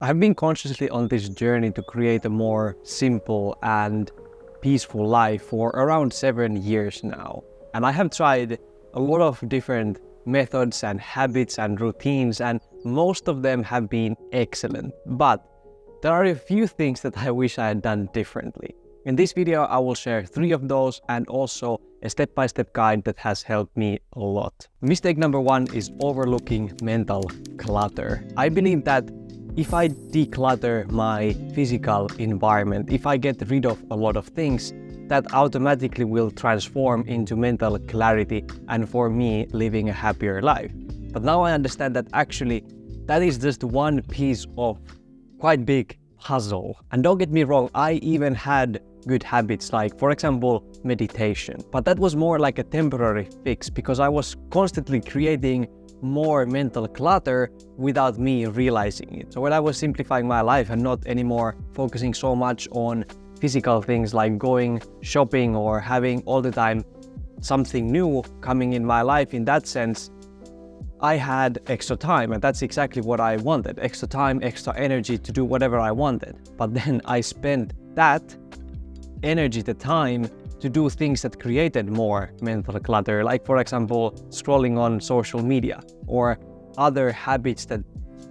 I've been consciously on this journey to create a more simple and peaceful life for around 7 years now. And I have tried a lot of different methods and habits and routines, and most of them have been excellent. But there are a few things that I wish I had done differently. In this video, I will share 3 of those and also a step-by-step guide that has helped me a lot. Mistake number 1 is overlooking mental clutter. I believe that if I declutter my physical environment, if I get rid of a lot of things, that automatically will transform into mental clarity and for me living a happier life. But now I understand that actually that is just one piece of quite big puzzle. And don't get me wrong, I even had good habits like, for example, meditation. But that was more like a temporary fix because I was constantly creating more mental clutter without me realizing it. So when I was simplifying my life and not anymore focusing so much on physical things like going shopping or having all the time something new coming in my life, in that sense, I had extra time, and that's exactly what I wanted. Extra time, extra energy to do whatever I wanted. But then I spent that energy, the time, to do things that created more mental clutter, like for example, scrolling on social media or other habits that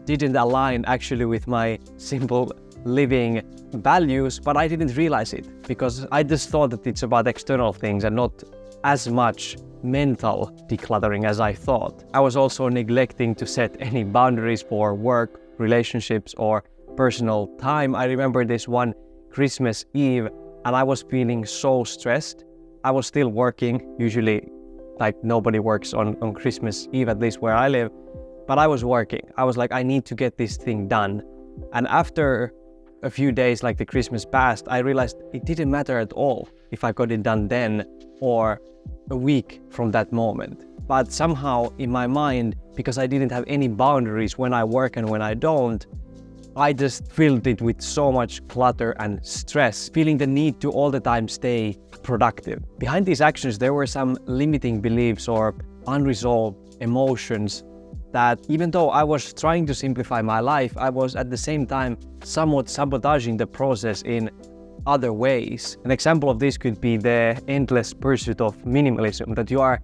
didn't align actually with my simple living values, but I didn't realize it because I just thought that it's about external things and not as much mental decluttering as I thought. I was also neglecting to set any boundaries for work, relationships, or personal time. I remember this one Christmas Eve and I was feeling so stressed. I was still working, usually like nobody works on Christmas Eve, at least where I live, but I was working. I was like, I need to get this thing done. And after a few days, like the Christmas passed, I realized it didn't matter at all if I got it done then or a week from that moment. But somehow in my mind, because I didn't have any boundaries when I work and when I don't, I just filled it with so much clutter and stress, feeling the need to all the time stay productive. Behind these actions, there were some limiting beliefs or unresolved emotions that even though I was trying to simplify my life, I was at the same time somewhat sabotaging the process in other ways. An example of this could be the endless pursuit of minimalism, that you are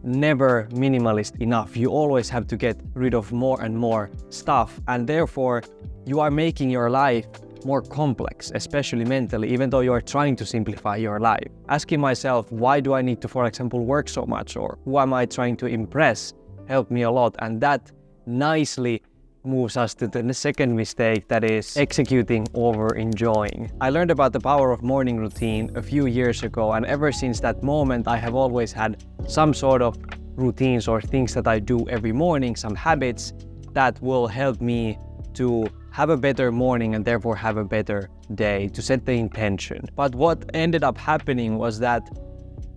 never minimalist enough. You always have to get rid of more and more stuff, and therefore you are making your life more complex, especially mentally, even though you are trying to simplify your life. Asking myself, why do I need to, for example, work so much, or who am I trying to impress, helped me a lot. And that nicely moves us to the second mistake, that is executing over enjoying. I learned about the power of morning routine a few years ago, and ever since that moment I have always had some sort of routines or things that I do every morning, some habits that will help me to have a better morning and therefore have a better day, to set the intention. But what ended up happening was that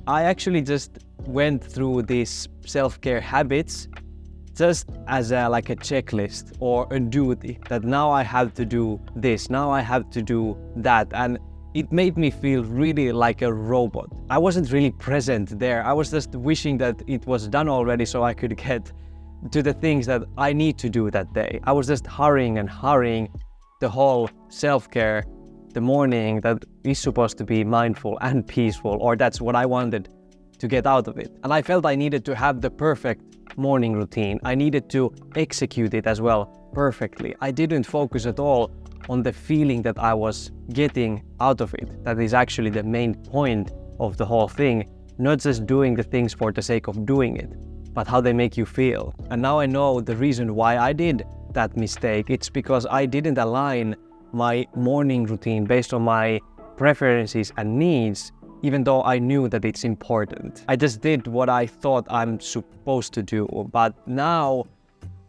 I actually just went through these self-care habits just as like a checklist or a duty, that now I have to do this, now I have to do that, and it made me feel really like a robot. I wasn't really present there. I was just wishing that it was done already so I could get to the things that I need to do that day. I was just hurrying the whole self-care, the morning that is supposed to be mindful and peaceful, or that's what I wanted to get out of it. And I felt I needed to have the perfect morning routine. I needed to execute it as well perfectly. I didn't focus at all on the feeling that I was getting out of it. That is actually the main point of the whole thing, not just doing the things for the sake of doing it, but how they make you feel. And now I know the reason why I did that mistake. It's because I didn't align my morning routine based on my preferences and needs, even though I knew that it's important. I just did what I thought I'm supposed to do. But now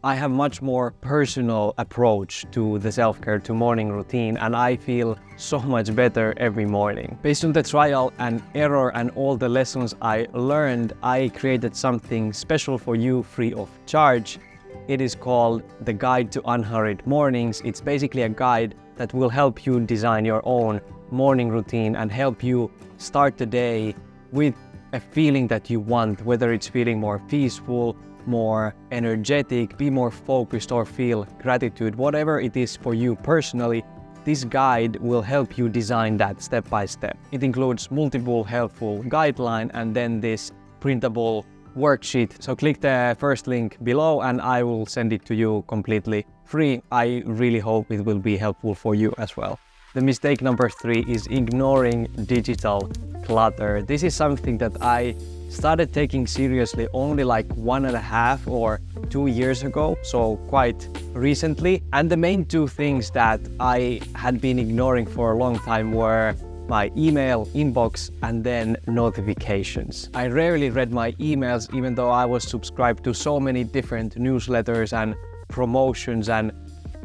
I have much more personal approach to the self-care, to morning routine, and I feel so much better every morning. Based on the trial and error and all the lessons I learned, I created something special for you free of charge. It is called the Guide to Unhurried Mornings. It's basically a guide that will help you design your own morning routine and help you start the day with a feeling that you want, whether it's feeling more peaceful, more energetic, be more focused, or feel gratitude, whatever it is for you personally, this guide will help you design that step by step. It includes multiple helpful guidelines and then this printable worksheet. So click the first link below and I will send it to you completely free. I really hope it will be helpful for you as well. The mistake number 3 is ignoring digital clutter. This is something that I started taking seriously only like 1.5 or 2 years ago, so quite recently. And the main 2 things that I had been ignoring for a long time were my email inbox and then notifications. I rarely read my emails, even though I was subscribed to so many different newsletters and promotions and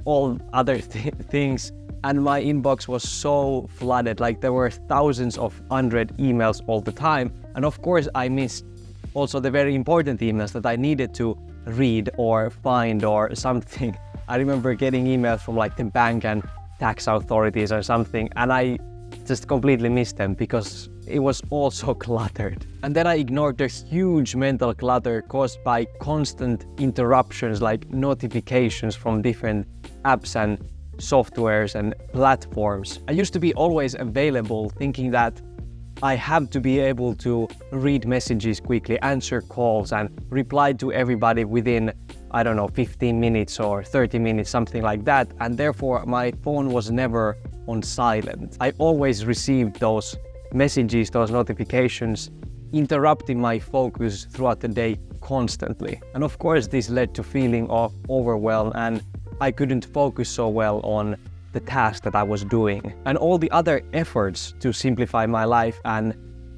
all other things. And my inbox was so flooded, like there were thousands of unread emails all the time. And of course I missed also the very important emails that I needed to read or find or something. I remember getting emails from like the bank and tax authorities or something, and I just completely missed them because it was all so cluttered. And then I ignored this huge mental clutter caused by constant interruptions like notifications from different apps and softwares and platforms. I used to be always available, thinking that I have to be able to read messages quickly, answer calls, and reply to everybody within, I don't know, 15 minutes or 30 minutes, something like that. And therefore my phone was never on silent. I always received those messages, those notifications, interrupting my focus throughout the day constantly. And of course this led to feeling of overwhelm, and I couldn't focus so well on the task that I was doing. And all the other efforts to simplify my life and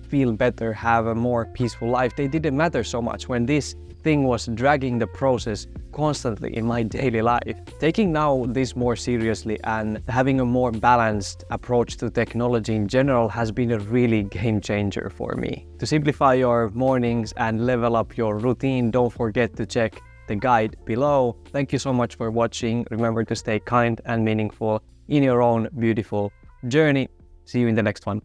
feel better, have a more peaceful life, they didn't matter so much when this thing was dragging the process constantly in my daily life. Taking now this more seriously and having a more balanced approach to technology in general has been a really game changer for me. To simplify your mornings and level up your routine, don't forget to check the guide below. Thank you so much for watching. Remember to stay kind and meaningful in your own beautiful journey. See you in the next one.